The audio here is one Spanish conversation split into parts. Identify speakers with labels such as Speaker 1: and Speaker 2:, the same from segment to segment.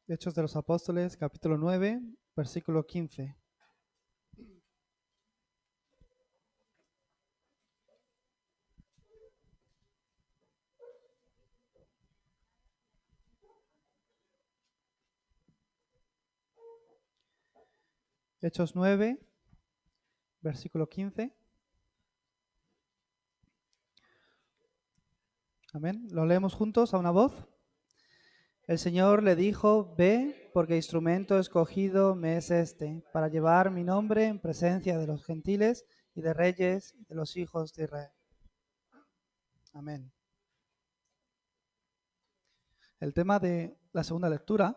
Speaker 1: Hechos de los Apóstoles, capítulo 9, versículo 15. Hechos 9, versículo 15. Amén. Lo leemos juntos a una voz. El Señor le dijo: ve, porque instrumento escogido me es este, para llevar mi nombre en presencia de los gentiles y de reyes y de los hijos de Israel. Amén. El tema de la segunda lectura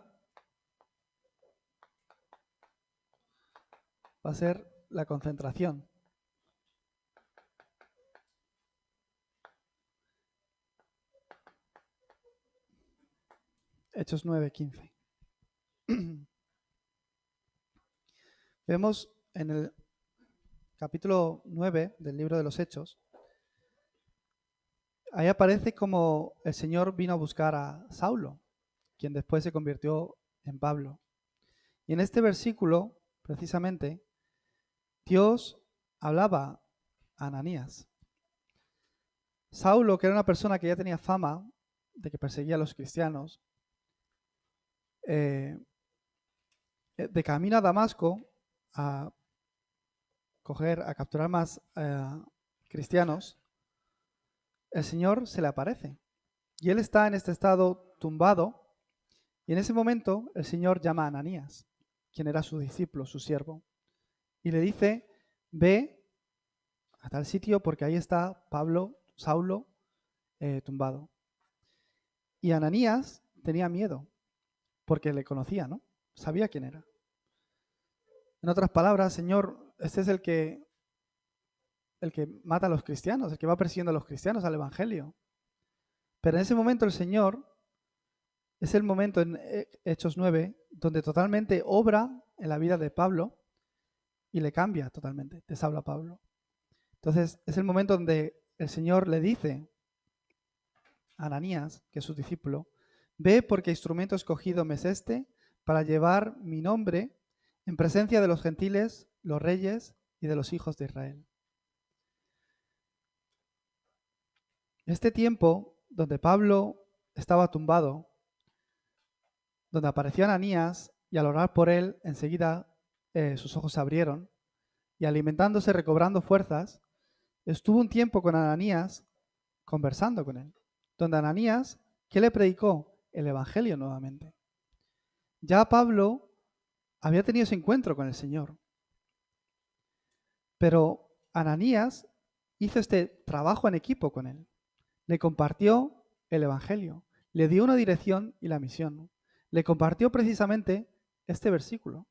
Speaker 1: va a ser la concentración. Hechos 9, 15. Vemos en el capítulo 9 del libro de los Hechos, ahí aparece como el Señor vino a buscar a Saulo, quien después se convirtió en Pablo. Y en este versículo, precisamente, Dios hablaba a Ananías. Saulo, que era una persona que ya tenía fama de que perseguía a los cristianos, de camino a Damasco a capturar más cristianos, el Señor se le aparece. Y él está en este estado tumbado, y en ese momento el Señor llama a Ananías, quien era su discípulo, su siervo, y le dice: ve a tal sitio porque ahí está Saulo tumbado. Y Ananías tenía miedo porque le conocía, ¿no? Sabía quién era. En otras palabras, Señor, este es el que mata a los cristianos, el que va persiguiendo a los cristianos al Evangelio. Pero en ese momento el Señor, es el momento en Hechos 9 donde totalmente obra en la vida de Pablo y le cambia totalmente de Saulo a Pablo. Entonces es el momento donde el Señor le dice a Ananías, que es su discípulo: ve, porque instrumento escogido me es este, para llevar mi nombre en presencia de los gentiles, los reyes y de los hijos de Israel. Este tiempo donde Pablo estaba tumbado, donde apareció Ananías, y al orar por él enseguida sus ojos se abrieron, y alimentándose, recobrando fuerzas, estuvo un tiempo con Ananías conversando con él, donde Ananías, ¿qué le predicó? El Evangelio nuevamente. Ya Pablo había tenido ese encuentro con el Señor, pero Ananías hizo este trabajo en equipo con él. Le compartió el Evangelio, le dio una dirección y la misión. Le compartió precisamente este versículo,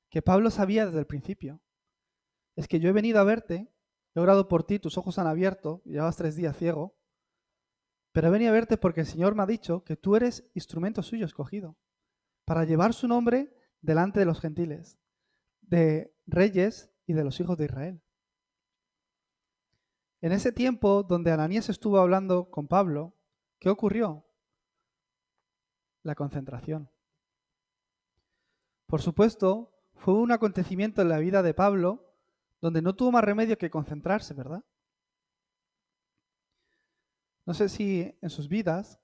Speaker 1: que Pablo sabía desde el principio. Es que yo he venido a verte, he orado por ti, tus ojos han abierto, llevabas 3 días ciego, pero he venido a verte porque el Señor me ha dicho que tú eres instrumento suyo escogido para llevar su nombre delante de los gentiles, de reyes y de los hijos de Israel. En ese tiempo donde Ananías estuvo hablando con Pablo, ¿qué ocurrió? La concentración. Por supuesto, fue un acontecimiento en la vida de Pablo donde no tuvo más remedio que concentrarse, ¿verdad? No sé si en sus vidas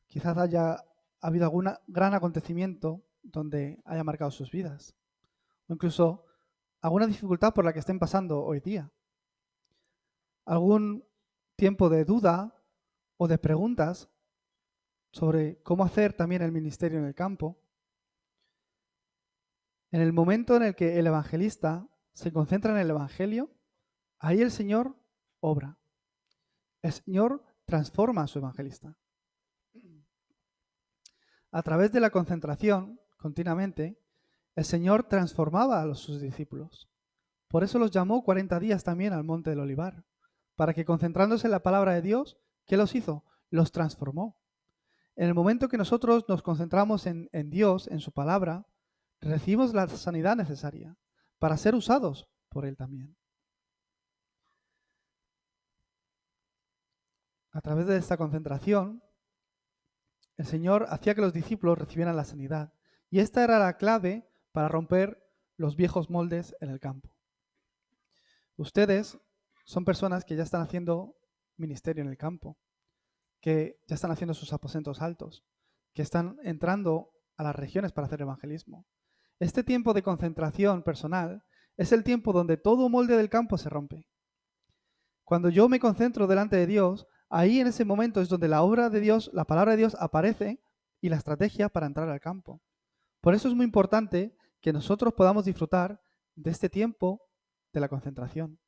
Speaker 1: quizás haya habido algún gran acontecimiento donde haya marcado sus vidas, o incluso alguna dificultad por la que estén pasando hoy día, algún tiempo de duda o de preguntas sobre cómo hacer también el ministerio en el campo. En el momento en el que el evangelista se concentra en el evangelio, ahí el Señor obra. El Señor transforma a su evangelista. A través de la concentración, continuamente, el Señor transformaba a sus discípulos. Por eso los llamó 40 días también al monte del Olivar, para que, concentrándose en la palabra de Dios, ¿qué los hizo? Los transformó. En el momento que nosotros nos concentramos en Dios, en su palabra, recibimos la sanidad necesaria para ser usados por Él también. A través de esta concentración, el Señor hacía que los discípulos recibieran la sanidad. Y esta era la clave para romper los viejos moldes en el campo. Ustedes son personas que ya están haciendo ministerio en el campo, que ya están haciendo sus aposentos altos, que están entrando a las regiones para hacer evangelismo. Este tiempo de concentración personal es el tiempo donde todo molde del campo se rompe. Cuando yo me concentro delante de Dios, ahí en ese momento es donde la obra de Dios, la palabra de Dios aparece y la estrategia para entrar al campo. Por eso es muy importante que nosotros podamos disfrutar de este tiempo de la concentración.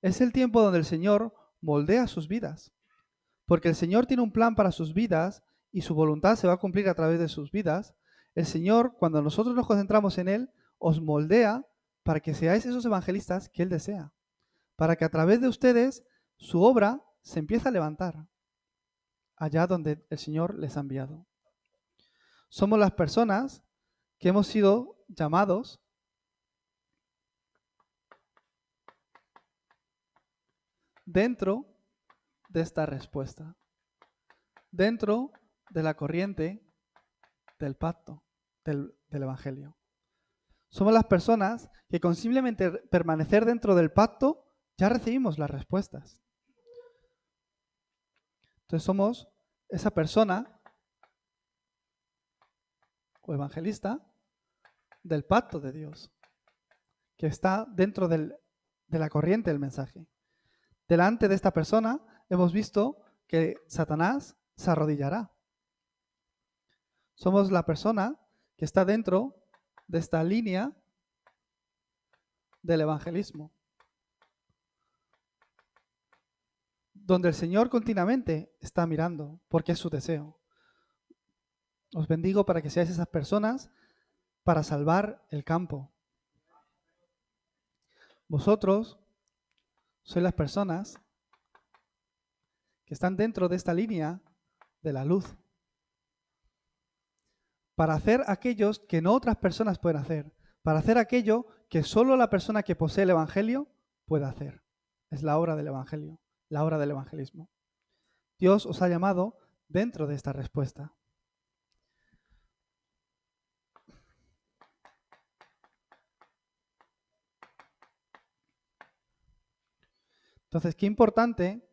Speaker 1: Es el tiempo donde el Señor moldea sus vidas, porque el Señor tiene un plan para sus vidas y su voluntad se va a cumplir a través de sus vidas. El Señor, cuando nosotros nos concentramos en Él, os moldea para que seáis esos evangelistas que Él desea, para que a través de ustedes su obra se empiece a levantar allá donde el Señor les ha enviado. Somos las personas que hemos sido llamados dentro de esta respuesta, dentro de la corriente del pacto, del Evangelio. Somos las personas que con simplemente permanecer dentro del pacto ya recibimos las respuestas. Entonces somos esa persona o evangelista del pacto de Dios, que está dentro de la corriente del mensaje. Delante de esta persona hemos visto que Satanás se arrodillará. Somos la persona que está dentro de esta línea del evangelismo, donde el Señor continuamente está mirando, porque es su deseo. Os bendigo para que seáis esas personas para salvar el campo. Vosotros sois las personas que están dentro de esta línea de la luz, para hacer aquellos que no otras personas pueden hacer, para hacer aquello que solo la persona que posee el Evangelio puede hacer. Es la obra del Evangelio, la obra del evangelismo. Dios os ha llamado dentro de esta respuesta. Entonces, qué importante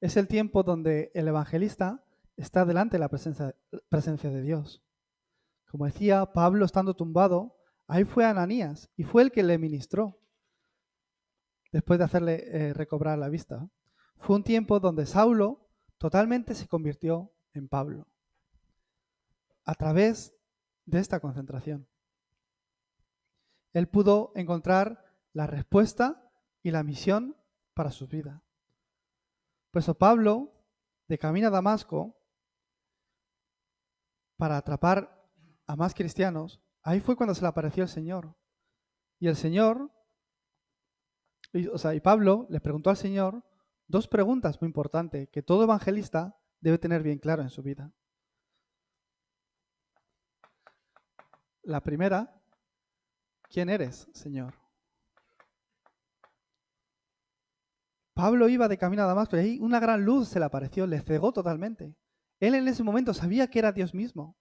Speaker 1: es el tiempo donde el evangelista está delante de la presencia de Dios. Como decía Pablo, estando tumbado, ahí fue Ananías y fue el que le ministró después de hacerle recobrar la vista. Fue un tiempo donde Saulo totalmente se convirtió en Pablo a través de esta concentración. Él pudo encontrar la respuesta y la misión para su vida. Por eso Pablo, de camino a Damasco, para atrapar a más cristianos, ahí fue cuando se le apareció el Señor. Y el Señor, y Pablo le preguntó al Señor dos preguntas muy importantes que todo evangelista debe tener bien claro en su vida. La primera, ¿quién eres, Señor? Pablo iba de camino a Damasco y ahí una gran luz se le apareció, le cegó totalmente. Él en ese momento sabía que era Dios mismo.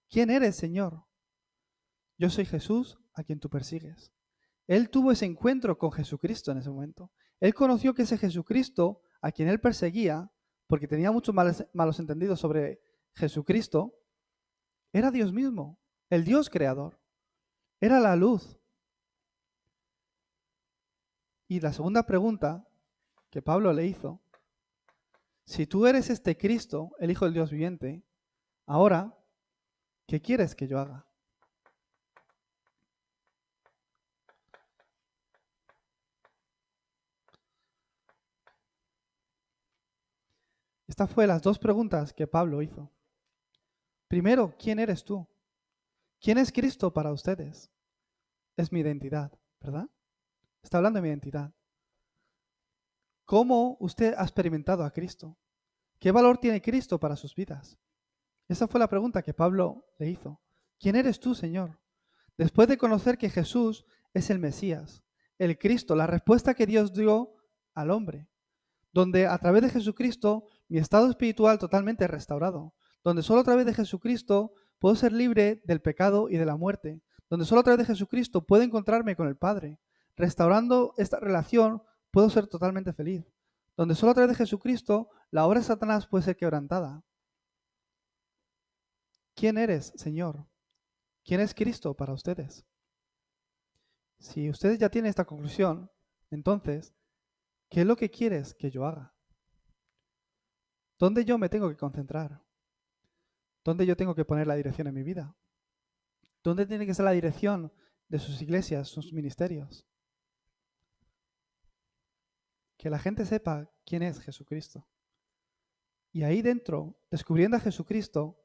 Speaker 1: ¿Quién eres, Señor? Yo soy Jesús a quien tú persigues. Él tuvo ese encuentro con Jesucristo en ese momento. Él conoció que ese Jesucristo a quien él perseguía, porque tenía muchos malos entendidos sobre Jesucristo, era Dios mismo, el Dios creador. Era la luz. Y la segunda pregunta que Pablo le hizo, si tú eres este Cristo, el Hijo del Dios viviente, ahora, ¿qué quieres que yo haga? Estas fueron las dos preguntas que Pablo hizo. Primero, ¿quién eres tú? ¿Quién es Cristo para ustedes? Es mi identidad, ¿verdad? Está hablando de mi identidad. ¿Cómo usted ha experimentado a Cristo? ¿Qué valor tiene Cristo para sus vidas? Esa fue la pregunta que Pablo le hizo. ¿Quién eres tú, Señor? Después de conocer que Jesús es el Mesías, el Cristo, la respuesta que Dios dio al hombre, donde a través de Jesucristo mi estado espiritual totalmente restaurado, donde solo a través de Jesucristo puedo ser libre del pecado y de la muerte, donde solo a través de Jesucristo puedo encontrarme con el Padre. Restaurando esta relación, puedo ser totalmente feliz, donde solo a través de Jesucristo la obra de Satanás puede ser quebrantada. ¿Quién eres, Señor? ¿Quién es Cristo para ustedes? Si ustedes ya tienen esta conclusión, entonces, ¿qué es lo que quieres que yo haga? ¿Dónde yo me tengo que concentrar? ¿Dónde yo tengo que poner la dirección en mi vida? ¿Dónde tiene que ser la dirección de sus iglesias, sus ministerios? Que la gente sepa quién es Jesucristo. Y ahí dentro, descubriendo a Jesucristo,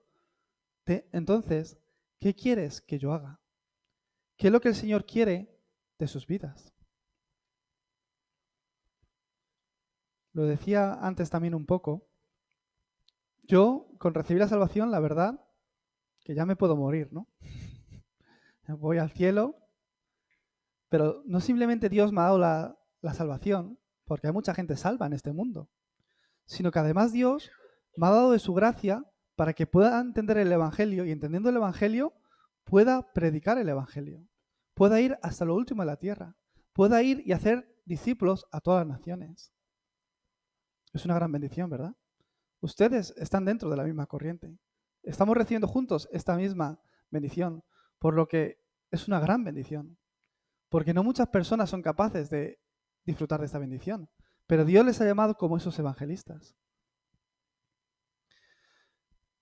Speaker 1: entonces, ¿qué quieres que yo haga? ¿Qué es lo que el Señor quiere de sus vidas? Lo decía antes también un poco. Yo, con recibir la salvación, la verdad, que ya me puedo morir, ¿no? Voy al cielo, pero no simplemente Dios me ha dado la salvación, porque hay mucha gente salva en este mundo, sino que además Dios me ha dado de su gracia para que pueda entender el Evangelio y entendiendo el Evangelio pueda predicar el Evangelio, pueda ir hasta lo último de la tierra, pueda ir y hacer discípulos a todas las naciones. Es una gran bendición, ¿verdad? Ustedes están dentro de la misma corriente. Estamos recibiendo juntos esta misma bendición, por lo que es una gran bendición, porque no muchas personas son capaces de disfrutar de esta bendición, pero Dios les ha llamado como esos evangelistas.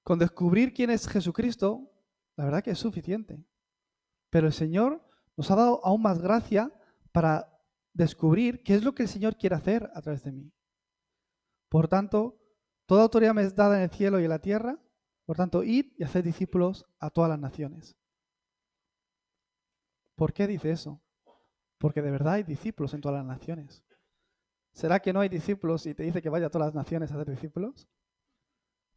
Speaker 1: Con descubrir quién es Jesucristo, la verdad que es suficiente, pero el Señor nos ha dado aún más gracia para descubrir qué es lo que el Señor quiere hacer a través de mí. Por tanto, toda autoridad me es dada en el cielo y en la tierra. Por tanto, id y haced discípulos a todas las naciones. ¿Por qué dice eso? Porque de verdad hay discípulos en todas las naciones. ¿Será que no hay discípulos y te dice que vaya a todas las naciones a hacer discípulos?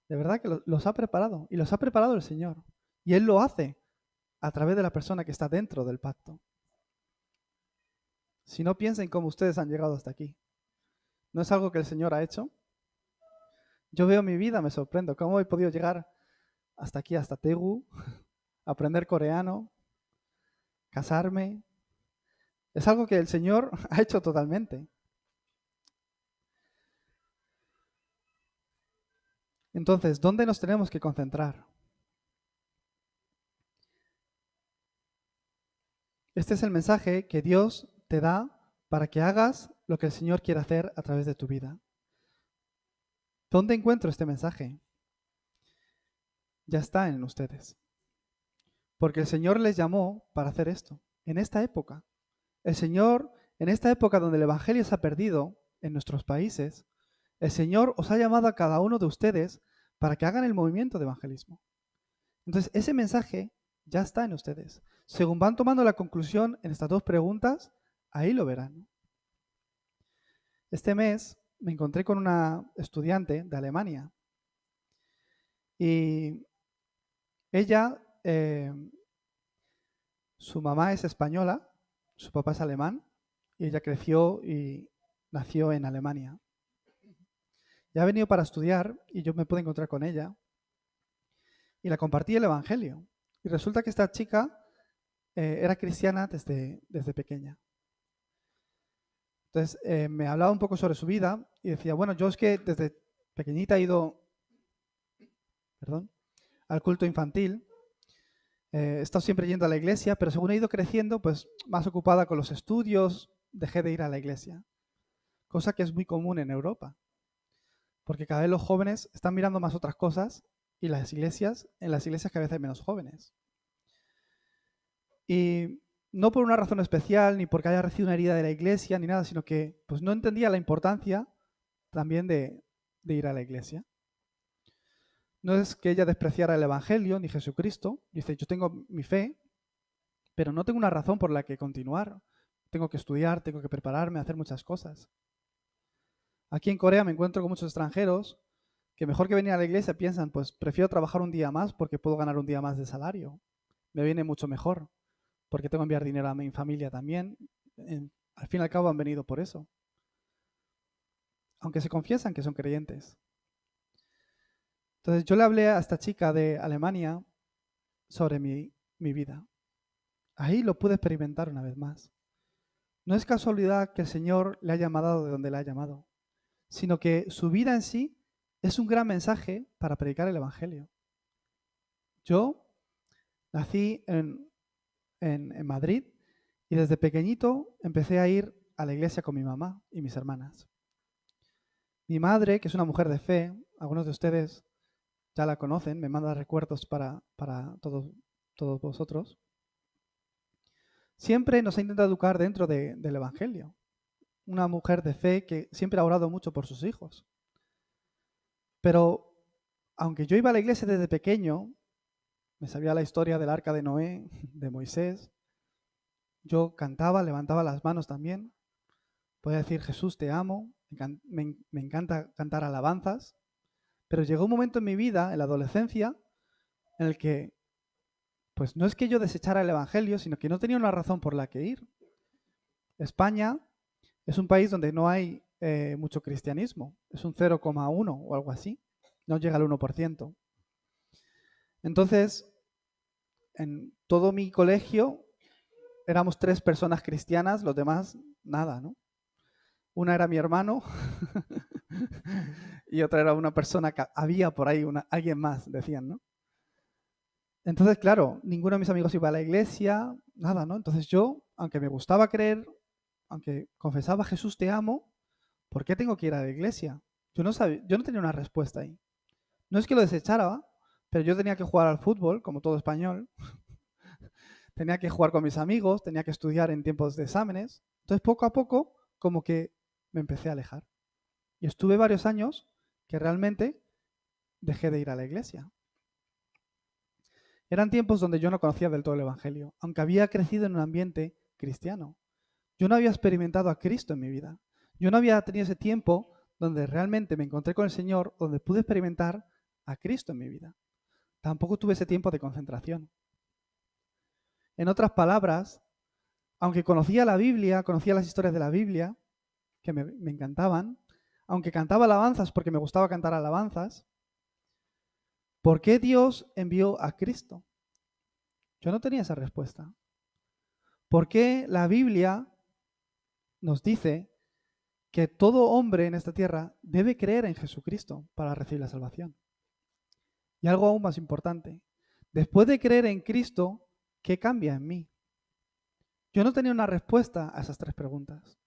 Speaker 1: De verdad que los ha preparado y los ha preparado el Señor. Y Él lo hace a través de la persona que está dentro del pacto. Si no, piensen cómo ustedes han llegado hasta aquí. ¿No es algo que el Señor ha hecho? Yo veo mi vida, me sorprendo. ¿Cómo he podido llegar hasta aquí, hasta Tegu, aprender coreano, casarme? Es algo que el Señor ha hecho totalmente. Entonces, ¿dónde nos tenemos que concentrar? Este es el mensaje que Dios te da para que hagas lo que el Señor quiere hacer a través de tu vida. ¿Dónde encuentro este mensaje? Ya está en ustedes. Porque el Señor les llamó para hacer esto, en esta época. El Señor, en esta época donde el Evangelio se ha perdido en nuestros países, el Señor os ha llamado a cada uno de ustedes para que hagan el movimiento de evangelismo. Entonces, ese mensaje ya está en ustedes. Según van tomando la conclusión en estas dos preguntas, ahí lo verán. Este mes me encontré con una estudiante de Alemania y ella, su mamá es española, su papá es alemán y ella creció y nació en Alemania. Ya ha venido para estudiar y yo me pude encontrar con ella y la compartí el Evangelio. Y resulta que esta chica era cristiana desde pequeña. Entonces me hablaba un poco sobre su vida y decía, bueno, yo es que desde pequeñita he ido al culto infantil, he estado siempre yendo a la iglesia, pero según he ido creciendo, pues más ocupada con los estudios, dejé de ir a la iglesia. Cosa que es muy común en Europa, porque cada vez los jóvenes están mirando más otras cosas y en las iglesias cada vez hay menos jóvenes. Y no por una razón especial, ni porque haya recibido una herida de la iglesia, ni nada, sino que pues no entendía la importancia también de ir a la iglesia. No es que ella despreciara el Evangelio ni Jesucristo. Dice, yo tengo mi fe, pero no tengo una razón por la que continuar. Tengo que estudiar, tengo que prepararme, hacer muchas cosas. Aquí en Corea me encuentro con muchos extranjeros que mejor que venir a la iglesia piensan, pues prefiero trabajar un día más porque puedo ganar un día más de salario. Me viene mucho mejor porque tengo que enviar dinero a mi familia también. Al fin y al cabo han venido por eso. Aunque se confiesan que son creyentes. Entonces yo le hablé a esta chica de Alemania sobre mi vida. Ahí lo pude experimentar una vez más. No es casualidad que el Señor le haya llamado de donde le ha llamado, sino que su vida en sí es un gran mensaje para predicar el Evangelio. Yo nací en Madrid y desde pequeñito empecé a ir a la iglesia con mi mamá y mis hermanas. Mi madre, que es una mujer de fe, algunos de ustedes ya la conocen, me manda recuerdos para todos vosotros, siempre nos ha intentado educar dentro del Evangelio. Una mujer de fe que siempre ha orado mucho por sus hijos. Pero aunque yo iba a la iglesia desde pequeño, me sabía la historia del arca de Noé, de Moisés, yo cantaba, levantaba las manos también, podía decir Jesús te amo, me encanta cantar alabanzas, pero llegó un momento en mi vida, en la adolescencia, en el que pues no es que yo desechara el Evangelio, sino que no tenía una razón por la que ir. España es un país donde no hay mucho cristianismo, es un 0,1 o algo así, no llega al 1%. Entonces, en todo mi colegio éramos 3 personas cristianas, los demás nada, ¿no? Una era mi hermano y otra era una persona que había por ahí, alguien más, decían, ¿no? Entonces, claro, ninguno de mis amigos iba a la iglesia, nada, ¿no? Entonces yo, aunque me gustaba creer, aunque confesaba Jesús te amo, ¿por qué tengo que ir a la iglesia? Yo no tenía una respuesta ahí. No es que lo desechara, pero yo tenía que jugar al fútbol, como todo español. Tenía que jugar con mis amigos, tenía que estudiar en tiempos de exámenes. Entonces, poco a poco, como que me empecé a alejar. Y estuve varios años que realmente dejé de ir a la iglesia. Eran tiempos donde yo no conocía del todo el Evangelio, aunque había crecido en un ambiente cristiano. Yo no había experimentado a Cristo en mi vida. Yo no había tenido ese tiempo donde realmente me encontré con el Señor, donde pude experimentar a Cristo en mi vida. Tampoco tuve ese tiempo de concentración. En otras palabras, aunque conocía la Biblia, conocía las historias de la Biblia, que me encantaban, aunque cantaba alabanzas porque me gustaba cantar alabanzas, ¿por qué Dios envió a Cristo? Yo no tenía esa respuesta. ¿Por qué la Biblia nos dice que todo hombre en esta tierra debe creer en Jesucristo para recibir la salvación? Y algo aún más importante, después de creer en Cristo, ¿qué cambia en mí? Yo no tenía una respuesta a esas 3 preguntas,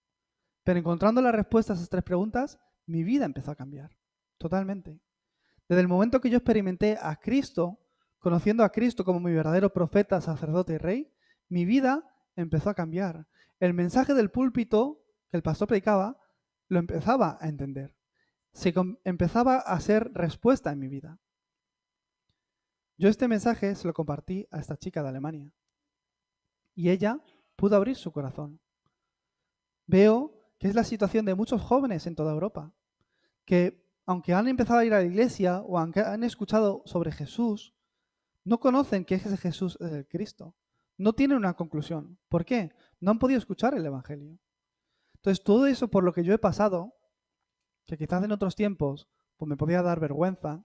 Speaker 1: pero encontrando la respuesta a esas 3 preguntas, mi vida empezó a cambiar, totalmente. Desde el momento que yo experimenté a Cristo, conociendo a Cristo como mi verdadero profeta, sacerdote y rey, mi vida empezó a cambiar. El mensaje del púlpito que el pastor predicaba, lo empezaba a entender. Empezaba a ser respuesta en mi vida. Yo este mensaje se lo compartí a esta chica de Alemania y ella pudo abrir su corazón. Veo que es la situación de muchos jóvenes en toda Europa, que aunque han empezado a ir a la iglesia o aunque han escuchado sobre Jesús, no conocen que ese Jesús es el Cristo. No tienen una conclusión. ¿Por qué? No han podido escuchar el Evangelio. Entonces, todo eso por lo que yo he pasado, que quizás en otros tiempos pues me podía dar vergüenza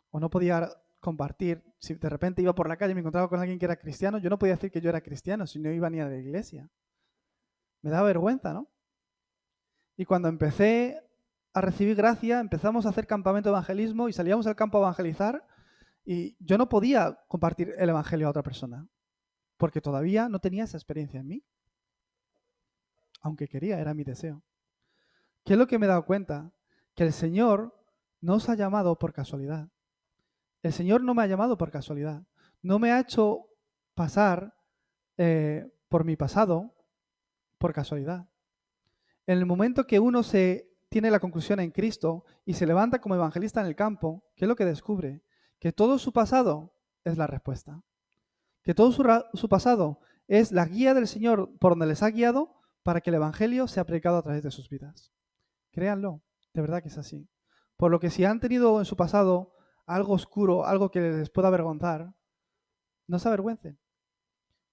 Speaker 1: o no podía compartir. Si de repente iba por la calle y me encontraba con alguien que era cristiano, yo no podía decir que yo era cristiano si no iba ni a la iglesia. Me daba vergüenza, ¿no? Y cuando empecé a recibir gracia, empezamos a hacer campamento de evangelismo y salíamos al campo a evangelizar y yo no podía compartir el evangelio a otra persona porque todavía no tenía esa experiencia en mí. Aunque quería, era mi deseo. ¿Qué es lo que me he dado cuenta? Que el Señor no os ha llamado por casualidad. El Señor no me ha llamado por casualidad. No me ha hecho pasar por mi pasado por casualidad. En el momento que uno tiene la conclusión en Cristo y se levanta como evangelista en el campo, ¿qué es lo que descubre? Que todo su pasado es la respuesta. Que todo su pasado es la guía del Señor por donde les ha guiado para que el Evangelio sea predicado a través de sus vidas. Créanlo, de verdad que es así. Por lo que si han tenido en su pasado algo oscuro, algo que les pueda avergonzar, no se avergüencen.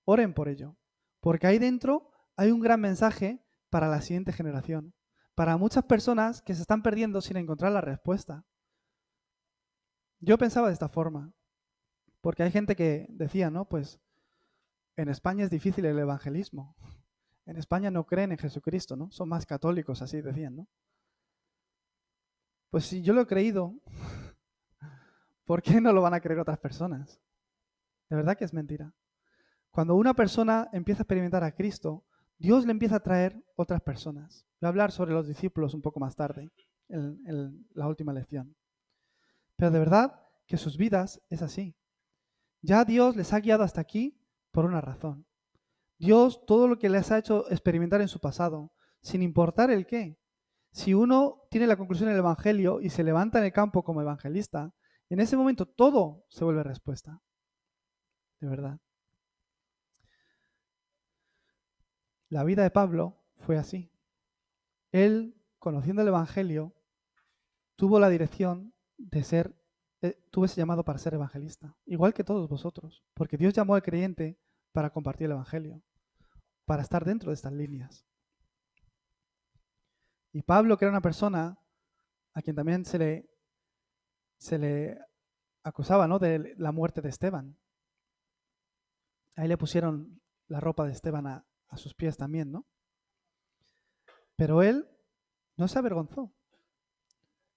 Speaker 1: Oren por ello, porque ahí dentro hay un gran mensaje para la siguiente generación, para muchas personas que se están perdiendo sin encontrar la respuesta. Yo pensaba de esta forma. Porque hay gente que decía, ¿no? Pues en España es difícil el evangelismo. En España no creen en Jesucristo, ¿no? Son más católicos, así decían, ¿no? Pues si yo lo he creído, ¿por qué no lo van a creer otras personas? De verdad que es mentira. Cuando una persona empieza a experimentar a Cristo, Dios le empieza a traer otras personas. Voy a hablar sobre los discípulos un poco más tarde, en la última lección. Pero de verdad que sus vidas es así. Ya Dios les ha guiado hasta aquí por una razón. Dios todo lo que les ha hecho experimentar en su pasado, sin importar el qué. Si uno tiene la conclusión del Evangelio y se levanta en el campo como evangelista, en ese momento todo se vuelve respuesta. De verdad. La vida de Pablo fue así. Él, conociendo el Evangelio, tuvo la dirección de ser, tuvo ese llamado para ser evangelista, igual que todos vosotros, porque Dios llamó al creyente para compartir el Evangelio, para estar dentro de estas líneas. Y Pablo, que era una persona a quien también se le acusaba, ¿no?, de la muerte de Esteban. Ahí le pusieron la ropa de Esteban a sus pies también, ¿no? Pero él no se avergonzó.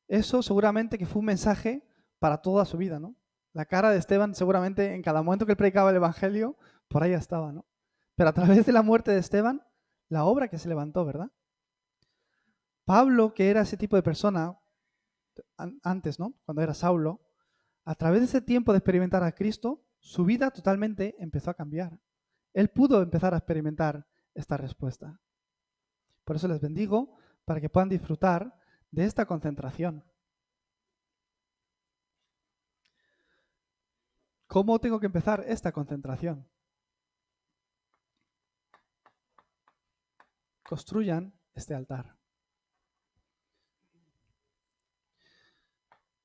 Speaker 1: Eso seguramente que fue un mensaje para toda su vida, ¿no? La cara de Esteban seguramente en cada momento que él predicaba el Evangelio, por ahí estaba, ¿no? Pero a través de la muerte de Esteban, la obra que se levantó, ¿verdad? Pablo, que era ese tipo de persona antes, ¿no? Cuando era Saulo, a través de ese tiempo de experimentar a Cristo, su vida totalmente empezó a cambiar. Él pudo empezar a experimentar esta respuesta. Por eso les bendigo para que puedan disfrutar de esta concentración. ¿Cómo tengo que empezar esta concentración? Construyan este altar.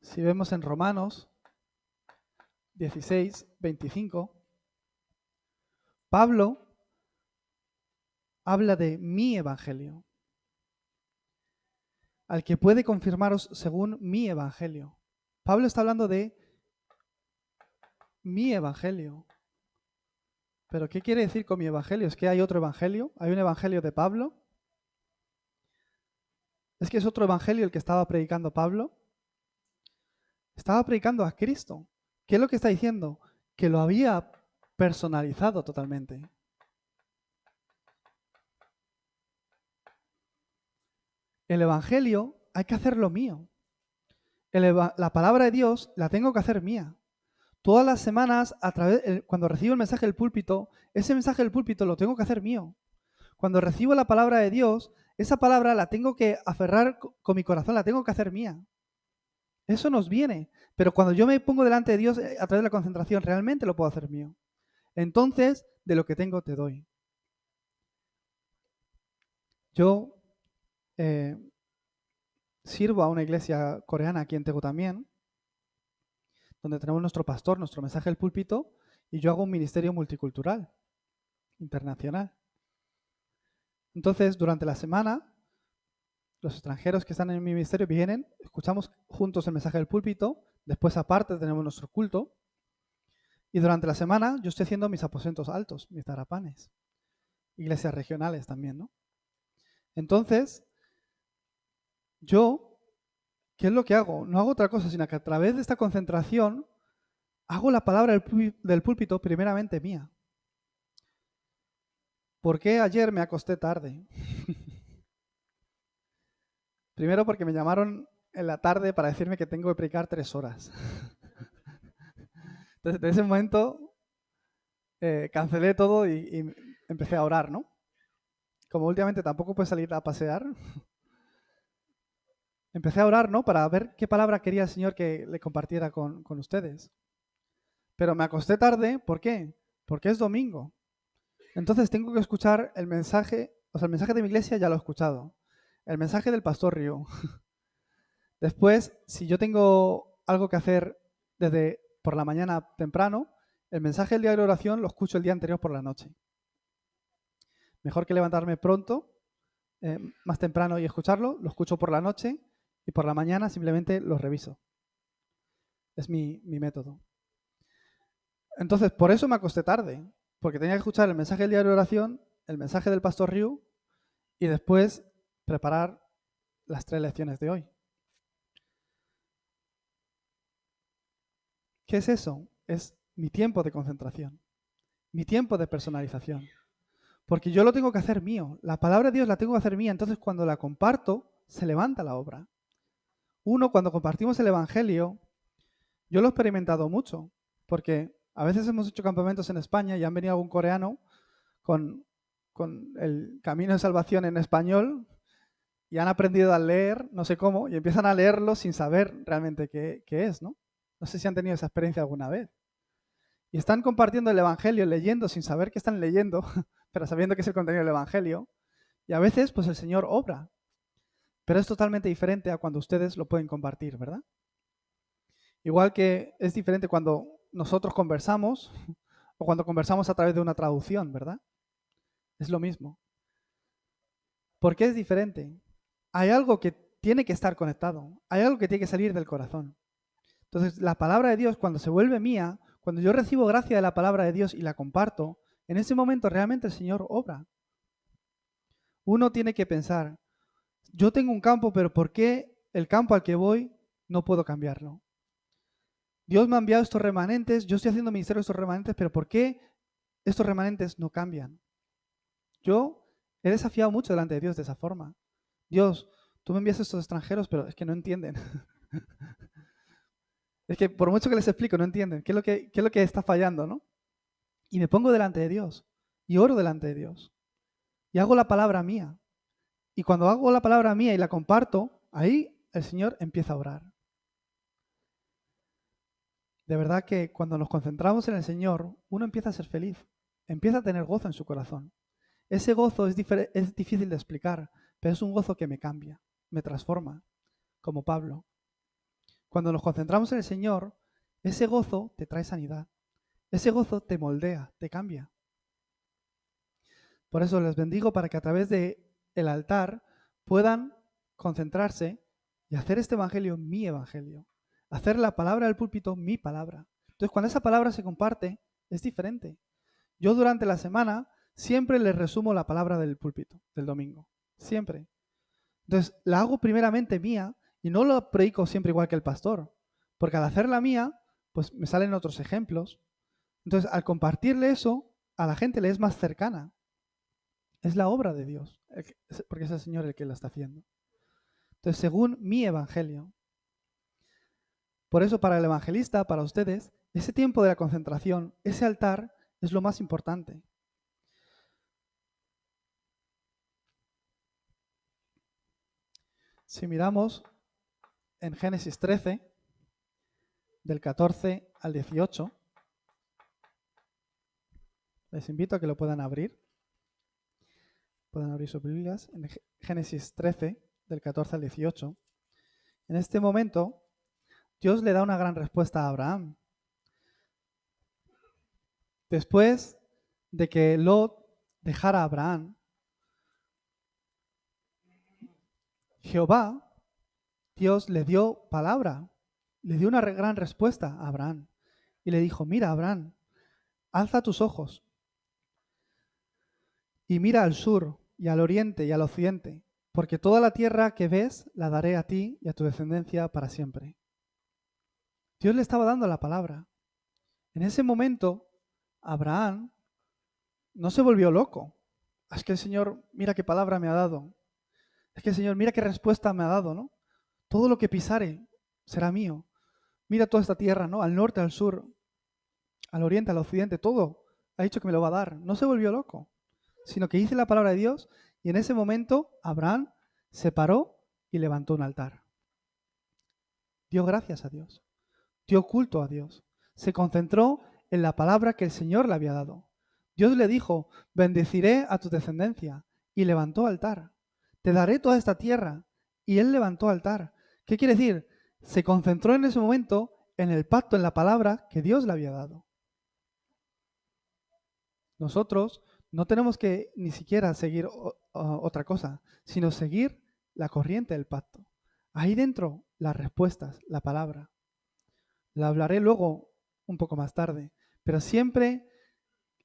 Speaker 1: Si vemos en Romanos 16, 25, Pablo habla de mi evangelio, al que puede confirmaros según mi evangelio. Pablo está hablando de mi evangelio. ¿Pero qué quiere decir con mi evangelio? ¿Es que hay otro evangelio? ¿Hay un evangelio de Pablo? ¿Es que es otro evangelio el que estaba predicando Pablo? Estaba predicando a Cristo. ¿Qué es lo que está diciendo? Que lo había personalizado totalmente. El evangelio hay que hacerlo mío. La palabra de Dios la tengo que hacer mía. Todas las semanas, cuando recibo el mensaje del púlpito, ese mensaje del púlpito lo tengo que hacer mío. Cuando recibo la palabra de Dios, esa palabra la tengo que aferrar con mi corazón, la tengo que hacer mía. Eso nos viene. Pero cuando yo me pongo delante de Dios a través de la concentración, realmente lo puedo hacer mío. Entonces, de lo que tengo te doy. Yo sirvo a una iglesia coreana aquí en Tegutamién, donde tenemos nuestro pastor, nuestro mensaje del púlpito, y yo hago un ministerio multicultural, internacional. Entonces, durante la semana, los extranjeros que están en mi ministerio vienen, escuchamos juntos el mensaje del púlpito, después aparte tenemos nuestro culto, y durante la semana yo estoy haciendo mis aposentos altos, mis tarapanes, iglesias regionales también, ¿no? Entonces, yo, ¿qué es lo que hago? No hago otra cosa, sino que a través de esta concentración hago la palabra del púlpito primeramente mía. ¿Por qué ayer me acosté tarde? Primero porque me llamaron en la tarde para decirme que tengo que predicar 3 horas. Entonces, desde ese momento cancelé todo y empecé a orar, ¿no? Como últimamente tampoco puedo salir a pasear, empecé a orar, ¿no? Para ver qué palabra quería el Señor que le compartiera con ustedes. Pero me acosté tarde, ¿por qué? Porque es domingo. Entonces tengo que escuchar el mensaje, o sea, el mensaje de mi iglesia ya lo he escuchado. El mensaje del pastor Río. Después, si yo tengo algo que hacer desde por la mañana temprano, el mensaje del día de la oración lo escucho el día anterior por la noche. Mejor que levantarme pronto, más temprano y escucharlo, lo escucho por la noche y por la mañana simplemente lo reviso. Es mi método. Entonces, por eso me acosté tarde, porque tenía que escuchar el mensaje del diario de oración, el mensaje del pastor Ryu y después preparar las 3 lecciones de hoy. ¿Qué es eso? Es mi tiempo de concentración, mi tiempo de personalización. Porque yo lo tengo que hacer mío. La palabra de Dios la tengo que hacer mía. Entonces, cuando la comparto, se levanta la obra. Uno, cuando compartimos el Evangelio, yo lo he experimentado mucho. Porque a veces hemos hecho campamentos en España y han venido algún coreano con, el camino de salvación en español y han aprendido a leer, no sé cómo, y empiezan a leerlo sin saber realmente qué es, ¿no? No sé si han tenido esa experiencia alguna vez. Y están compartiendo el Evangelio, leyendo sin saber qué están leyendo, pero sabiendo que es el contenido del Evangelio. Y a veces, pues el Señor obra. Pero es totalmente diferente a cuando ustedes lo pueden compartir, ¿verdad? Igual que es diferente cuando nosotros conversamos o cuando conversamos a través de una traducción, ¿verdad? Es lo mismo. ¿Por qué es diferente? Hay algo que tiene que estar conectado. Hay algo que tiene que salir del corazón. Entonces, la palabra de Dios, cuando se vuelve mía, cuando yo recibo gracia de la palabra de Dios y la comparto, en ese momento realmente el Señor obra. Uno tiene que pensar, yo tengo un campo, pero ¿por qué el campo al que voy no puedo cambiarlo? Dios me ha enviado estos remanentes, yo estoy haciendo ministerio de estos remanentes, pero ¿por qué estos remanentes no cambian? Yo he desafiado mucho delante de Dios de esa forma. Dios, tú me envías estos extranjeros, pero es que no entienden. Es que por mucho que les explico, no entienden. ¿Qué es lo que está fallando, no? Y me pongo delante de Dios y oro delante de Dios y hago la palabra mía. Y cuando hago la palabra mía y la comparto, ahí el Señor empieza a orar. De verdad que cuando nos concentramos en el Señor, uno empieza a ser feliz, empieza a tener gozo en su corazón. Ese gozo es difícil de explicar, pero es un gozo que me cambia, me transforma, como Pablo. Cuando nos concentramos en el Señor, ese gozo te trae sanidad, ese gozo te moldea, te cambia. Por eso les bendigo para que a través del altar puedan concentrarse y hacer este evangelio mi evangelio. Hacer la palabra del púlpito mi palabra. Entonces, cuando esa palabra se comparte, es diferente. Yo durante la semana siempre les resumo la palabra del púlpito, del domingo. Siempre. Entonces, la hago primeramente mía y no lo predico siempre igual que el pastor. Porque al hacerla mía, pues me salen otros ejemplos. Entonces, al compartirle eso, a la gente le es más cercana. Es la obra de Dios, porque es el Señor el que la está haciendo. Entonces, según mi evangelio. Por eso, para el evangelista, para ustedes, ese tiempo de la concentración, ese altar, es lo más importante. Si miramos en Génesis 13, del 14 al 18, les invito a que lo puedan abrir. Pueden abrir sus Biblias en Génesis 13, del 14 al 18. En este momento, Dios le da una gran respuesta a Abraham. Después de que Lot dejara a Abraham, Jehová, Dios le dio palabra, le dio una gran respuesta a Abraham. Y le dijo, mira, Abraham, alza tus ojos y mira al sur y al oriente y al occidente, porque toda la tierra que ves la daré a ti y a tu descendencia para siempre. Dios le estaba dando la palabra. En ese momento, Abraham no se volvió loco. Es que el Señor, mira qué palabra me ha dado. Es que el Señor, mira qué respuesta me ha dado, ¿no? Todo lo que pisare será mío. Mira toda esta tierra, ¿no? Al norte, al sur, al oriente, al occidente, todo. Ha dicho que me lo va a dar. No se volvió loco, sino que dice la palabra de Dios y en ese momento Abraham se paró y levantó un altar. Dio gracias a Dios. Dio culto a Dios. Se concentró en la palabra que el Señor le había dado. Dios le dijo, bendeciré a tu descendencia, y levantó altar. Te daré toda esta tierra. Y él levantó altar. ¿Qué quiere decir? Se concentró en ese momento en el pacto, en la palabra que Dios le había dado. Nosotros no tenemos que ni siquiera seguir otra cosa, sino seguir la corriente del pacto. Ahí dentro las respuestas, la palabra. La hablaré luego un poco más tarde, Pero siempre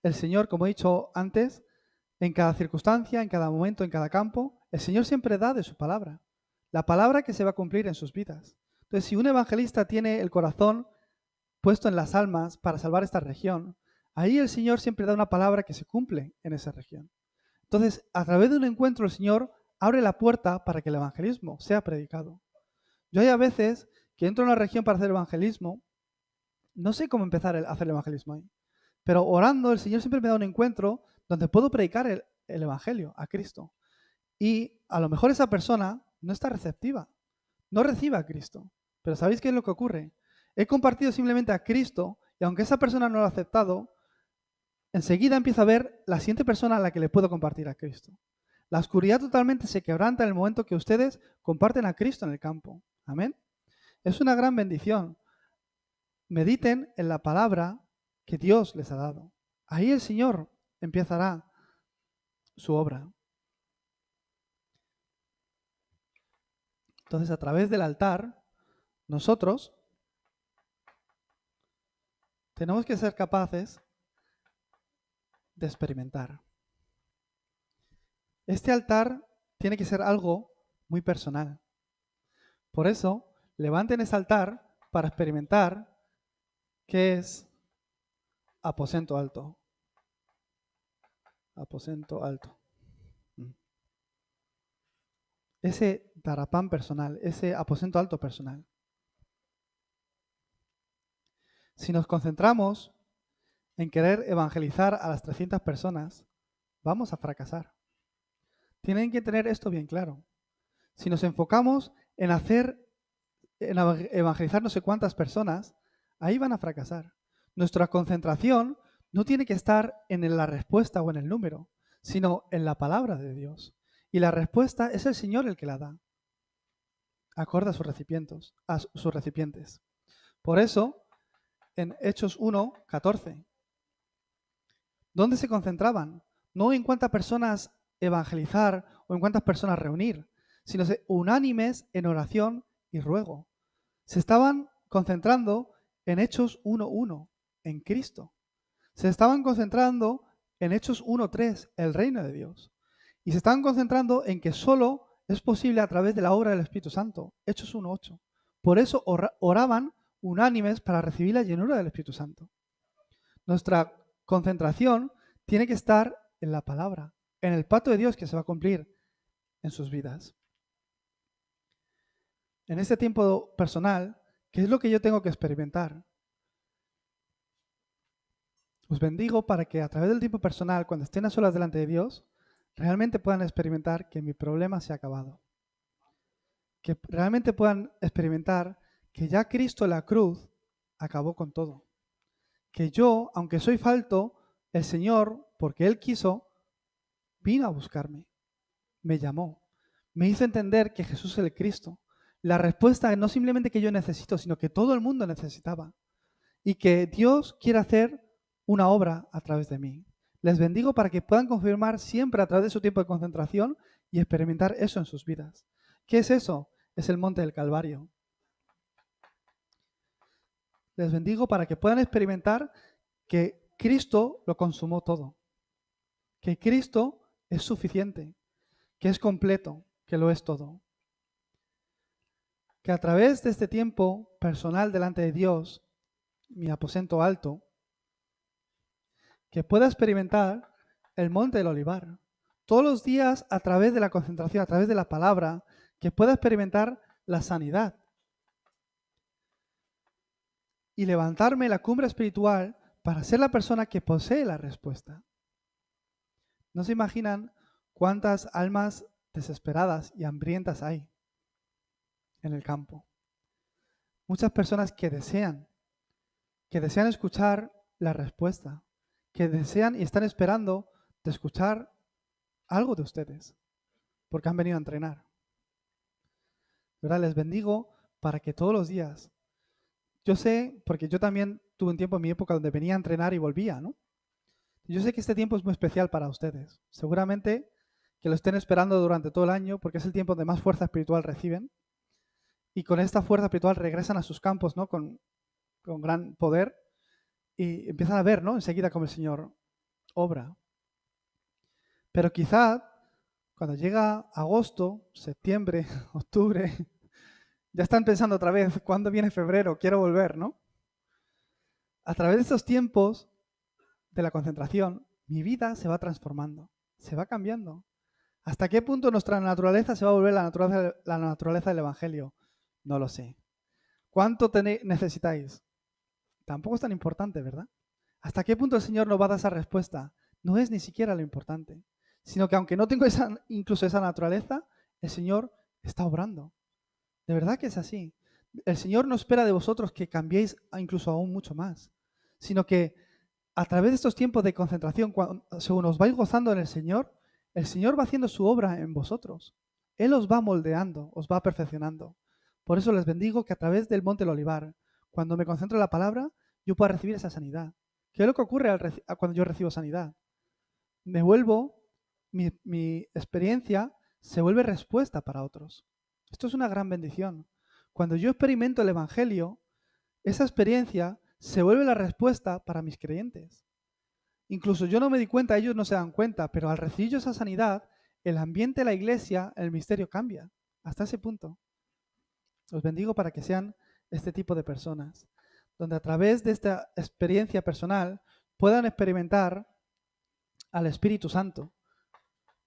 Speaker 1: el Señor, como he dicho antes, en cada circunstancia, en cada momento, en cada campo, el Señor siempre da de su palabra. La palabra que se va a cumplir en sus vidas. Entonces, si un evangelista tiene el corazón puesto en las almas para salvar esta región, ahí el Señor siempre da una palabra que se cumple en esa región. Entonces, a través de un encuentro, el Señor abre la puerta para que el evangelismo sea predicado. Yo hay a veces que entro a una región para hacer evangelismo, no sé cómo empezar a hacer el evangelismo ahí, pero orando, el Señor siempre me da un encuentro donde puedo predicar el evangelio a Cristo. Y a lo mejor esa persona no está receptiva, no recibe a Cristo. Pero ¿sabéis qué es lo que ocurre? He compartido simplemente a Cristo y aunque esa persona no lo ha aceptado, enseguida empiezo a ver la siguiente persona a la que le puedo compartir a Cristo. La oscuridad totalmente se quebranta en el momento que ustedes comparten a Cristo en el campo. Amén. Es una gran bendición. Mediten en la palabra que Dios les ha dado. Ahí el Señor empezará su obra. Entonces, a través del altar, nosotros tenemos que ser capaces de experimentar. Este altar tiene que ser algo muy personal. Por eso, levanten ese altar para experimentar qué es aposento alto. Aposento alto. Ese darapán personal, ese aposento alto personal. Si nos concentramos en querer evangelizar a las 300 personas, vamos a fracasar. Tienen que tener esto bien claro. Si nos enfocamos en evangelizar no sé cuántas personas, ahí van a fracasar. Nuestra concentración no tiene que estar en la respuesta o en el número, sino en la palabra de Dios. Y la respuesta es el Señor el que la da, acorde a sus recipientes. Por eso, en Hechos 1:14, ¿dónde se concentraban? No en cuántas personas evangelizar o en cuántas personas reunir, sino unánimes en oración y ruego. Se estaban concentrando en Hechos 1:1, en Cristo. Se estaban concentrando en Hechos 1:3, el reino de Dios. Y se estaban concentrando en que solo es posible a través de la obra del Espíritu Santo, Hechos 1:8. Por eso oraban unánimes para recibir la llenura del Espíritu Santo. Nuestra concentración tiene que estar en la palabra, en el pacto de Dios que se va a cumplir en sus vidas. En este tiempo personal, ¿qué es lo que yo tengo que experimentar? Os bendigo para que a través del tiempo personal, cuando estén a solas delante de Dios, realmente puedan experimentar que mi problema se ha acabado. Que realmente puedan experimentar que ya Cristo en la cruz acabó con todo. Que yo, aunque soy falto, el Señor, porque Él quiso, vino a buscarme, me llamó, me hizo entender que Jesús es el Cristo. La respuesta no simplemente que yo necesito, sino que todo el mundo necesitaba. Y que Dios quiere hacer una obra a través de mí. Les bendigo para que puedan confirmar siempre a través de su tiempo de concentración y experimentar eso en sus vidas. ¿Qué es eso? Es el monte del Calvario. Les bendigo para que puedan experimentar que Cristo lo consumó todo. Que Cristo es suficiente, que es completo, que lo es todo. Que a través de este tiempo personal delante de Dios, mi aposento alto, que pueda experimentar el monte del Olivar. Todos los días a través de la concentración, a través de la palabra, que pueda experimentar la sanidad. Y levantarme la cumbre espiritual para ser la persona que posee la respuesta. No se imaginan cuántas almas desesperadas y hambrientas hay en el campo. Muchas personas que desean escuchar la respuesta, que desean y están esperando de escuchar algo de ustedes, porque han venido a entrenar. ¿Verdad? Les bendigo para que todos los días, yo sé, porque yo también tuve un tiempo en mi época donde venía a entrenar y volvía, ¿no? Yo sé que este tiempo es muy especial para ustedes. Seguramente que lo estén esperando durante todo el año porque es el tiempo donde más fuerza espiritual reciben y con esta fuerza espiritual regresan a sus campos, ¿no? Con gran poder y empiezan a ver, ¿no? Enseguida cómo el Señor obra. Pero quizá cuando llega agosto, septiembre, octubre, ya están pensando otra vez, ¿cuándo viene febrero? Quiero volver, ¿no? A través de estos tiempos de la concentración, mi vida se va transformando, se va cambiando. ¿Hasta qué punto nuestra naturaleza se va a volver la naturaleza del Evangelio? No lo sé. ¿Cuánto necesitáis? Tampoco es tan importante, ¿verdad? ¿Hasta qué punto el Señor nos va a dar esa respuesta? No es ni siquiera lo importante, sino que aunque no tengo incluso esa naturaleza, el Señor está obrando. De verdad que es así. El Señor no espera de vosotros que cambiéis incluso aún mucho más, sino que a través de estos tiempos de concentración, según os vais gozando en el Señor va haciendo su obra en vosotros. Él os va moldeando, os va perfeccionando. Por eso les bendigo que a través del Monte del Olivar, cuando me concentro en la palabra, yo pueda recibir esa sanidad. ¿Qué es lo que ocurre cuando yo recibo sanidad? Me vuelvo, mi experiencia se vuelve respuesta para otros. Esto es una gran bendición. Cuando yo experimento el Evangelio, esa experiencia se vuelve la respuesta para mis creyentes. Incluso yo no me di cuenta, ellos no se dan cuenta, pero al recibir yo esa sanidad, el ambiente de la iglesia, el misterio cambia. Hasta ese punto. Os bendigo para que sean este tipo de personas, donde a través de esta experiencia personal puedan experimentar al Espíritu Santo,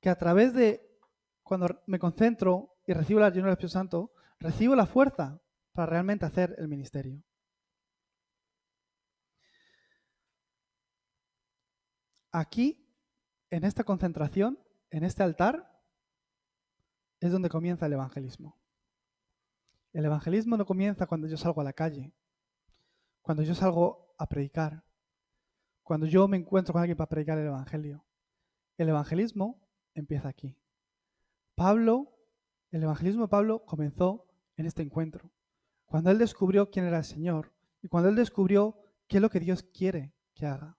Speaker 1: que a través de cuando me concentro y recibo la llenura del Espíritu Santo, recibo la fuerza para realmente hacer el ministerio. Aquí, en esta concentración, en este altar, es donde comienza el evangelismo. El evangelismo no comienza cuando yo salgo a la calle, cuando yo salgo a predicar, cuando yo me encuentro con alguien para predicar el evangelio. El evangelismo empieza aquí. El evangelismo de Pablo comenzó en este encuentro, cuando él descubrió quién era el Señor y cuando él descubrió qué es lo que Dios quiere que haga.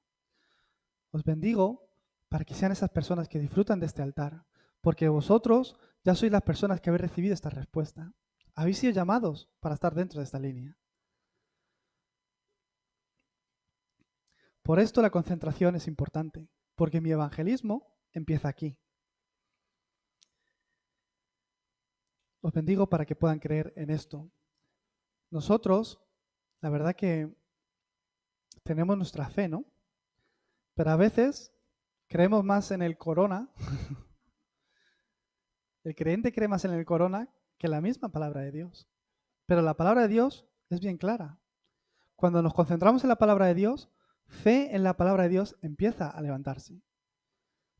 Speaker 1: Os bendigo para que sean esas personas que disfrutan de este altar, porque vosotros ya sois las personas que habéis recibido esta respuesta. Habéis sido llamados para estar dentro de esta línea. Por esto la concentración es importante, porque mi evangelismo empieza aquí. Os bendigo para que puedan creer en esto. Nosotros, la verdad que tenemos nuestra fe, ¿no? Pero a veces creemos más en el corona. El creyente cree más en el corona que la misma palabra de Dios. Pero la palabra de Dios es bien clara. Cuando nos concentramos en la palabra de Dios, fe en la palabra de Dios empieza a levantarse.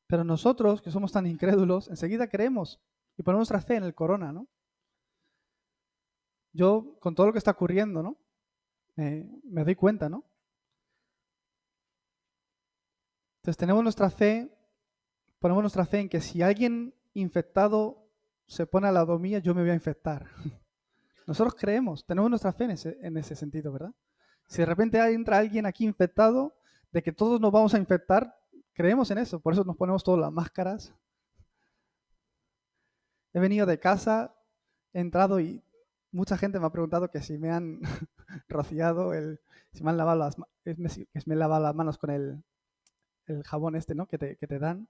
Speaker 1: Pero nosotros, que somos tan incrédulos, enseguida creemos y ponemos nuestra fe en el corona, ¿no? Yo, con todo lo que está ocurriendo, ¿no? Me doy cuenta, ¿no? Entonces tenemos nuestra fe, ponemos nuestra fe en que si alguien infectado se pone al lado mía, yo me voy a infectar. Nosotros creemos, tenemos nuestra fe en ese sentido, ¿verdad? Si de repente entra alguien aquí infectado, de que todos nos vamos a infectar, creemos en eso, por eso nos ponemos todas las máscaras. He venido de casa, he entrado y mucha gente me ha preguntado que si me han rociado, si me han lavado me he lavado las manos con el jabón este, ¿no? que te dan.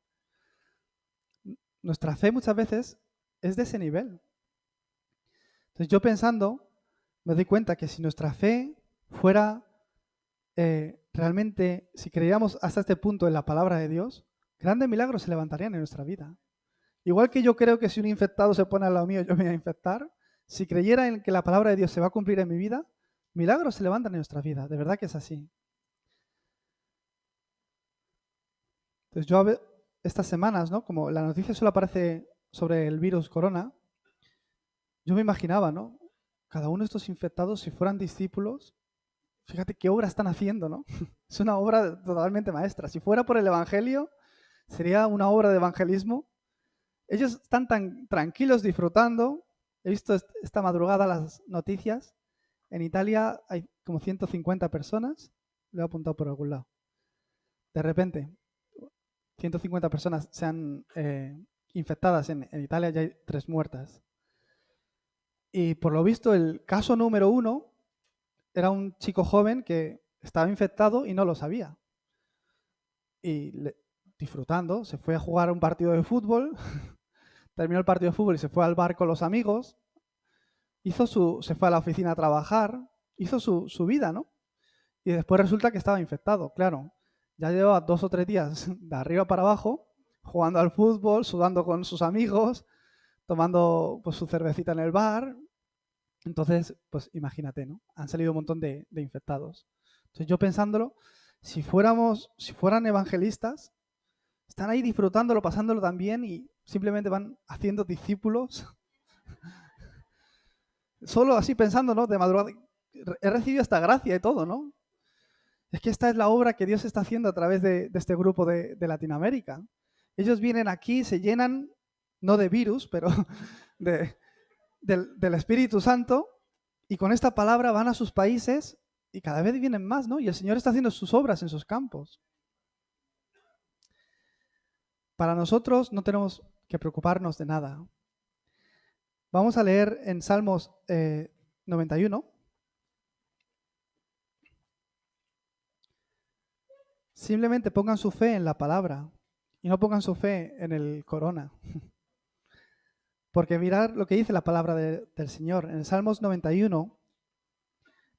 Speaker 1: Nuestra fe muchas veces es de ese nivel. Entonces yo pensando, me doy cuenta que si nuestra fe fuera realmente, si creyéramos hasta este punto en la palabra de Dios, grandes milagros se levantarían en nuestra vida. Igual que yo creo que si un infectado se pone al lado mío, yo me voy a infectar, si creyera en que la palabra de Dios se va a cumplir en mi vida, milagros se levantan en nuestra vida. De verdad que es así. Entonces yo estas semanas, ¿no? Como la noticia solo aparece sobre el virus corona, yo me imaginaba, ¿no? Cada uno de estos infectados, si fueran discípulos, fíjate qué obra están haciendo, ¿no? Es una obra totalmente maestra. Si fuera por el Evangelio, sería una obra de evangelismo. Ellos están tan tranquilos disfrutando. He visto esta madrugada las noticias. En Italia hay como 150 personas. Lo he apuntado por algún lado. De repente, 150 personas se han infectadas en Italia, ya hay 3 muertas. Y por lo visto, el caso número 1 era un chico joven que estaba infectado y no lo sabía. Y disfrutando, se fue a jugar un partido de fútbol, terminó el partido de fútbol y se fue al bar con los amigos, se fue a la oficina a trabajar, hizo su vida, ¿no? Y después resulta que estaba infectado, claro. Ya llevaba 2 o 3 días de arriba para abajo, jugando al fútbol, sudando con sus amigos, tomando pues, su cervecita en el bar. Entonces, pues imagínate, ¿no? Han salido un montón de infectados. Entonces yo pensándolo, si fueran evangelistas, están ahí disfrutándolo, pasándolo tan bien y simplemente van haciendo discípulos. Solo así pensando, ¿no? De madrugada, he recibido esta gracia y todo, ¿no? Es que esta es la obra que Dios está haciendo a través de este grupo de Latinoamérica. Ellos vienen aquí, se llenan, no de virus, pero del Espíritu Santo, y con esta palabra van a sus países y cada vez vienen más, ¿no? Y el Señor está haciendo sus obras en sus campos. Para nosotros no tenemos que preocuparnos de nada. Vamos a leer en Salmos 91. Simplemente pongan su fe en la palabra y no pongan su fe en el corona. Porque mirad lo que dice la palabra del Señor en Salmos 91,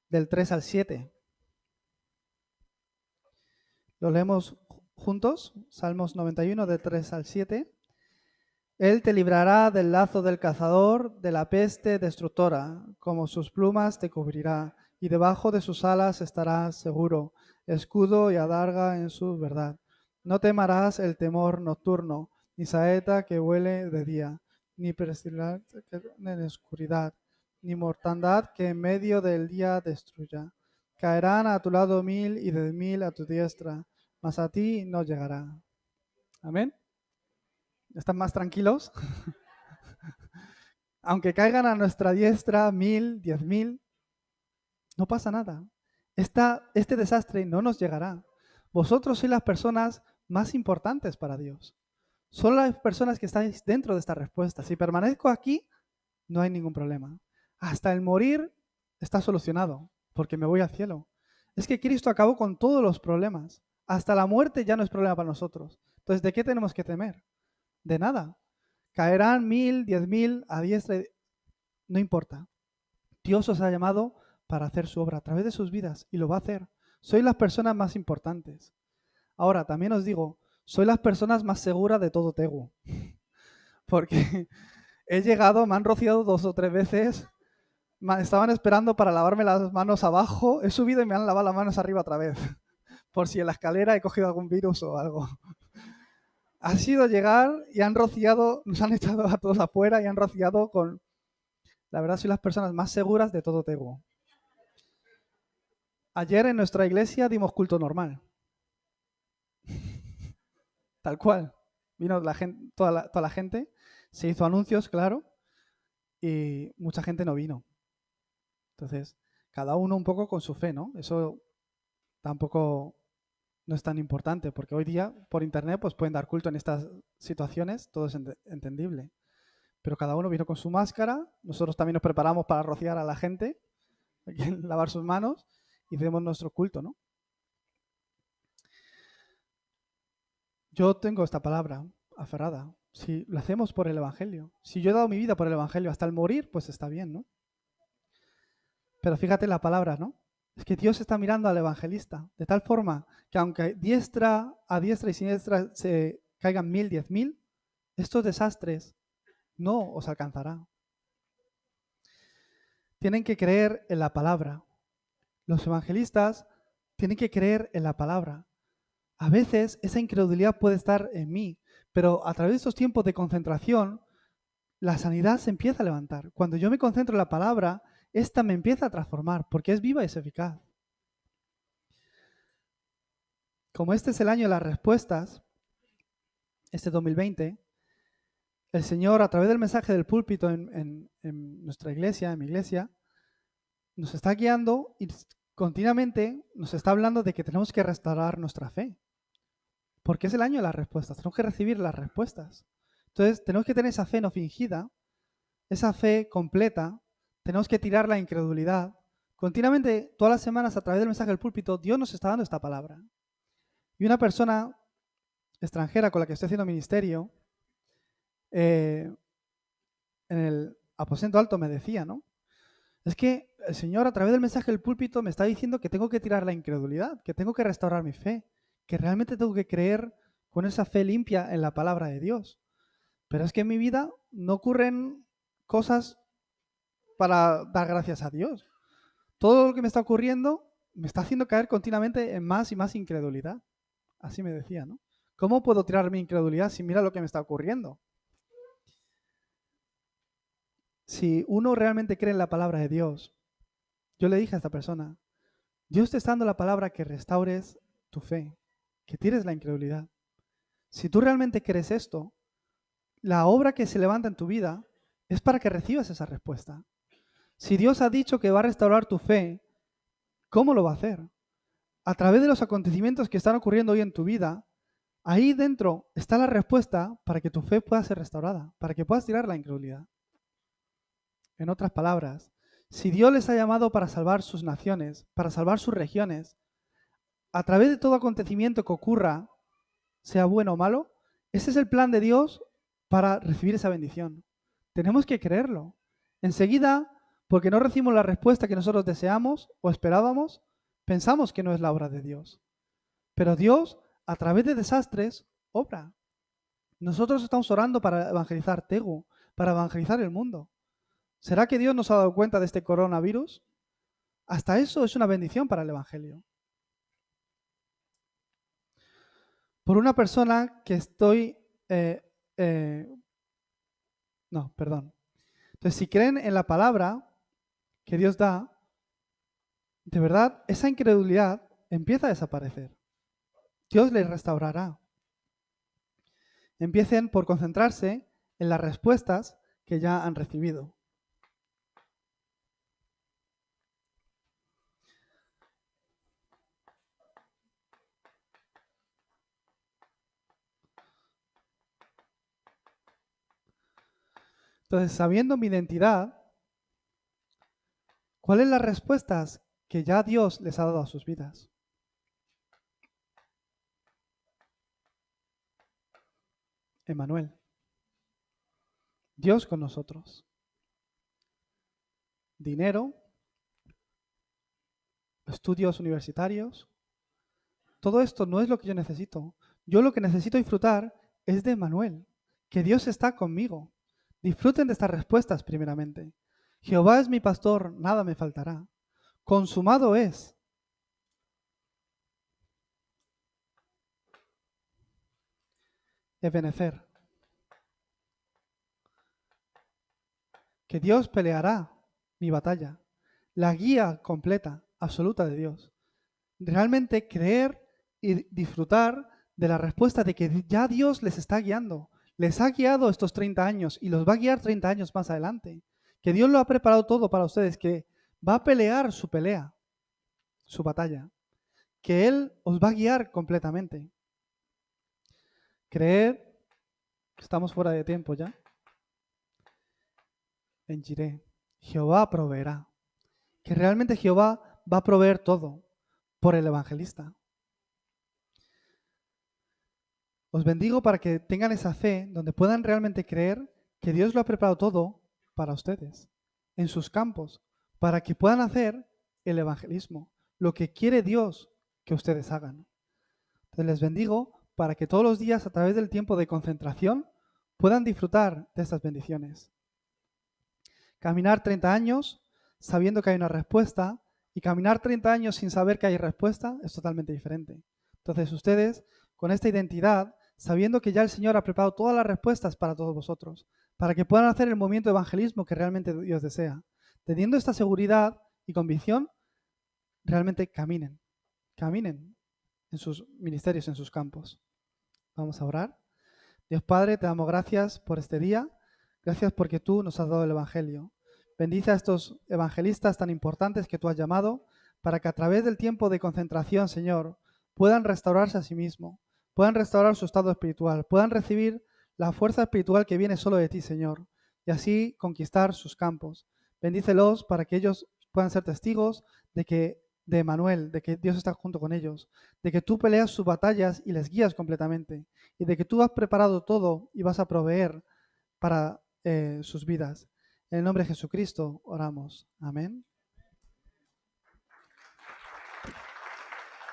Speaker 1: del 3 al 7. Lo leemos juntos, Salmos 91, del 3 al 7. Él te librará del lazo del cazador, de la peste destructora, como sus plumas te cubrirá, y debajo de sus alas estarás seguro, escudo y adarga en su verdad. No temerás el temor nocturno, ni saeta que huele de día, ni pestilente que en oscuridad, ni mortandad que en medio del día destruya. Caerán a tu lado 1000 y 10.000 a tu diestra, mas a ti no llegará. Amén. ¿Están más tranquilos? Aunque caigan a nuestra diestra 1000, 10.000, no pasa nada. Este desastre no nos llegará. Vosotros sois las personas más importantes para Dios. Son las personas que estáis dentro de esta respuesta. Si permanezco aquí, no hay ningún problema. Hasta el morir está solucionado, porque me voy al cielo. Es que Cristo acabó con todos los problemas. Hasta la muerte ya no es problema para nosotros. Entonces, ¿de qué tenemos que temer? De nada. Caerán 1000, 10.000 a diestra. No importa. Dios os ha llamado para hacer su obra a través de sus vidas y lo va a hacer. Sois las personas más importantes. Ahora, también os digo, soy las personas más seguras de todo Tegu. Porque he llegado, me han rociado 2 o 3 veces, estaban esperando para lavarme las manos abajo, he subido y me han lavado las manos arriba otra vez. Por si en la escalera he cogido algún virus o algo. Ha sido llegar y han rociado, nos han echado a todos afuera y han rociado con... La verdad, soy las personas más seguras de todo Tegu. Ayer en nuestra iglesia dimos culto normal. Tal cual. Vino la gente, toda la gente, se hizo anuncios, claro, y mucha gente no vino. Entonces, cada uno un poco con su fe, ¿no? Eso tampoco no es tan importante, porque hoy día por internet pues pueden dar culto en estas situaciones, todo es entendible. Pero cada uno vino con su máscara, nosotros también nos preparamos para rociar a la gente, lavar sus manos y hacemos nuestro culto, ¿no? Yo tengo esta palabra aferrada. Si lo hacemos por el Evangelio, si yo he dado mi vida por el Evangelio hasta el morir, pues está bien, ¿no? Pero fíjate la palabra, ¿no? Es que Dios está mirando al evangelista, de tal forma que aunque a diestra y siniestra se caigan 1000, 10.000, estos desastres no os alcanzará. Tienen que creer en la palabra. Los evangelistas tienen que creer en la palabra. A veces esa incredulidad puede estar en mí, pero a través de estos tiempos de concentración, la sanidad se empieza a levantar. Cuando yo me concentro en la palabra, esta me empieza a transformar, porque es viva y es eficaz. Como este es el año de las respuestas, este 2020, el Señor, a través del mensaje del púlpito en nuestra iglesia, en mi iglesia, nos está guiando y continuamente nos está hablando de que tenemos que restaurar nuestra fe. Porque es el año de las respuestas, tenemos que recibir las respuestas. Entonces, tenemos que tener esa fe no fingida, esa fe completa, tenemos que tirar la incredulidad Continuamente, todas las semanas, a través del mensaje del púlpito, Dios nos está dando esta palabra. Y una persona extranjera con la que estoy haciendo ministerio, en el aposento alto me decía, ¿no? Es que el Señor, a través del mensaje del púlpito, me está diciendo que tengo que tirar la incredulidad, que tengo que restaurar mi fe, que realmente tengo que creer con esa fe limpia en la palabra de Dios. Pero es que en mi vida no ocurren cosas para dar gracias a Dios. Todo lo que me está ocurriendo me está haciendo caer continuamente en más y más incredulidad. Así me decía, ¿no? ¿Cómo puedo tirar mi incredulidad si mira lo que me está ocurriendo? Si uno realmente cree en la palabra de Dios, yo le dije a esta persona, Dios te está dando la palabra que restaures tu fe, que tires la incredulidad. Si tú realmente crees esto, la obra que se levanta en tu vida es para que recibas esa respuesta. Si Dios ha dicho que va a restaurar tu fe, ¿cómo lo va a hacer? A través de los acontecimientos que están ocurriendo hoy en tu vida, ahí dentro está la respuesta para que tu fe pueda ser restaurada, para que puedas tirar la incredulidad. En otras palabras, si Dios les ha llamado para salvar sus naciones, para salvar sus regiones, a través de todo acontecimiento que ocurra, sea bueno o malo, ese es el plan de Dios para recibir esa bendición. Tenemos que creerlo. Enseguida, porque no recibimos la respuesta que nosotros deseamos o esperábamos, pensamos que no es la obra de Dios. Pero Dios, a través de desastres, obra. Nosotros estamos orando para evangelizar Tegu, para evangelizar el mundo. ¿Será que Dios nos ha dado cuenta de este coronavirus? Hasta eso es una bendición para el Evangelio. Por una persona que estoy... no, perdón. Entonces, si creen en la palabra que Dios da, de verdad, esa incredulidad empieza a desaparecer. Dios les restaurará. Empiecen por concentrarse en las respuestas que ya han recibido. Entonces, sabiendo mi identidad, ¿cuáles son las respuestas que ya Dios les ha dado a sus vidas? Emmanuel, Dios con nosotros. Dinero, estudios universitarios. Todo esto no es lo que yo necesito. Yo lo que necesito disfrutar es de Emmanuel, que Dios está conmigo. Disfruten de estas respuestas primeramente. Jehová es mi pastor, nada me faltará. Consumado es. Ebenecer. Que Dios peleará mi batalla. La guía completa, absoluta de Dios. Realmente creer y disfrutar de la respuesta de que ya Dios les está guiando. Les ha guiado estos 30 años y los va a guiar 30 años más adelante. Que Dios lo ha preparado todo para ustedes, que va a pelear su pelea, su batalla. Que Él os va a guiar completamente. Creer, estamos fuera de tiempo ya. En Jireh, Jehová proveerá. Que realmente Jehová va a proveer todo por el evangelista. Os bendigo para que tengan esa fe donde puedan realmente creer que Dios lo ha preparado todo para ustedes, en sus campos, para que puedan hacer el evangelismo, lo que quiere Dios que ustedes hagan. Entonces les bendigo para que todos los días a través del tiempo de concentración puedan disfrutar de estas bendiciones. Caminar 30 años sabiendo que hay una respuesta y caminar 30 años sin saber que hay respuesta es totalmente diferente. Entonces ustedes, con esta identidad, sabiendo que ya el Señor ha preparado todas las respuestas para todos vosotros, para que puedan hacer el movimiento de evangelismo que realmente Dios desea. Teniendo esta seguridad y convicción, realmente caminen en sus ministerios, en sus campos. Vamos a orar. Dios Padre, te damos gracias por este día. Gracias porque tú nos has dado el Evangelio. Bendice a estos evangelistas tan importantes que tú has llamado para que a través del tiempo de concentración, Señor, puedan restaurarse a sí mismos, puedan restaurar su estado espiritual, puedan recibir la fuerza espiritual que viene solo de ti, Señor, y así conquistar sus campos. Bendícelos para que ellos puedan ser testigos de Emanuel, de que Dios está junto con ellos, de que tú peleas sus batallas y les guías completamente, y de que tú has preparado todo y vas a proveer para sus vidas. En el nombre de Jesucristo oramos. Amén.